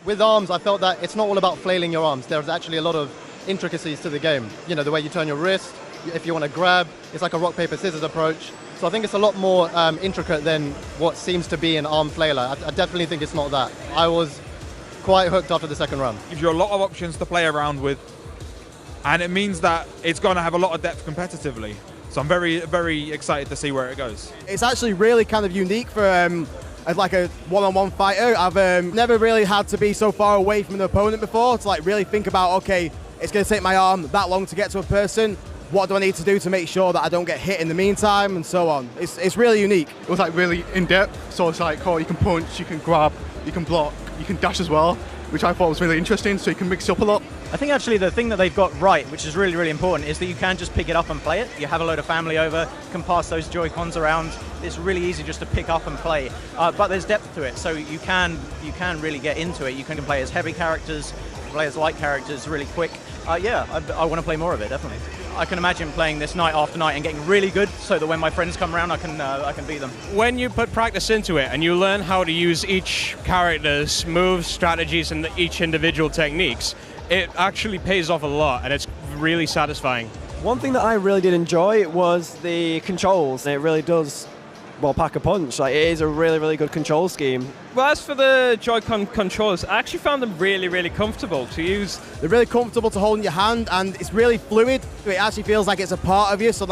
With arms, I felt that it's not all about flailing your arms. There's actually a lot of intricacies to the game. You know, the way you turn your wrist, if you want to grab, it's like a rock, paper, scissors approach. So I think it's a lot more intricate than what seems to be an arm flailer. I definitely think it's not that. I was quite hooked after the second round. Gives you a lot of options to play around with, and it means that it's going to have a lot of depth competitively. So I'm very, very excited to see where it goes. It's actually really kind of unique for as like a one-on-one fighter. I've never really had to be so far away from the opponent before to like really think about, okay, it's going to take my arm that long to get to a person. What do I need to do to make sure that I don't get hit in the meantime, and so on. It's really unique. It was like really in-depth, so it's like, oh, you can punch, you can grab, you can block, you can dash as well, which I thought was really interesting, so you can mix it up a lot. I think actually the thing that they've got right, which is really, really important, is that you can just pick it up and play it. You have a load of family over, can pass those Joy-Cons around. It's really easy just to pick up and play, but there's depth to it, so you can really get into it. You can play as heavy characters, play as light characters really quick. Yeah, I want to play more of it, definitely. I can imagine playing this night after night and getting really good so that when my friends come around I can beat them. When you put practice into it and you learn how to use each character's moves, strategies and each individual techniques, it actually pays off a lot and it's really satisfying. One thing that I really did enjoy was the controls. It really does, well, pack a punch. Like, it is a really, really good control scheme. Well, as for the Joy-Con controllers, I actually found them really, really comfortable to use. They're really comfortable to hold in your hand, and it's really fluid. It actually feels like it's a part of you. So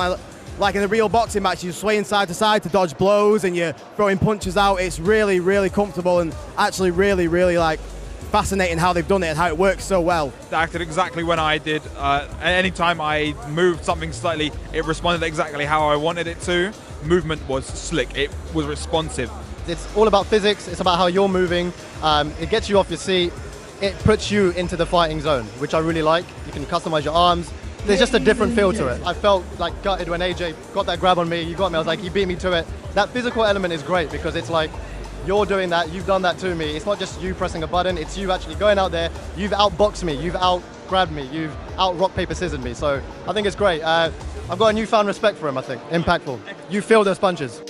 like in a real boxing match, you're swaying side to side to dodge blows and you're throwing punches out. It's really, really comfortable and actually really, really like fascinating how they've done it and how it works so well. It acted exactly when I did. Anytime I moved something slightly, it responded exactly how I wanted it to. Movement was slick, it was responsive. It's all about physics, it's about how you're moving. It gets you off your seat, it puts you into the fighting zone, which I really like. You can customize your arms. There's just a different feel to it. I felt like gutted when AJ got that grab on me, you got me, I was like, he beat me to it. That physical element is great because it's like, you're doing that, you've done that to me. It's not just you pressing a button, it's you actually going out there, you've outboxed me, you've out-grabbed me, you've out-rock, paper, scissored me. So I think it's great. I've got a newfound respect for him, I think. Impactful. You feel those punches.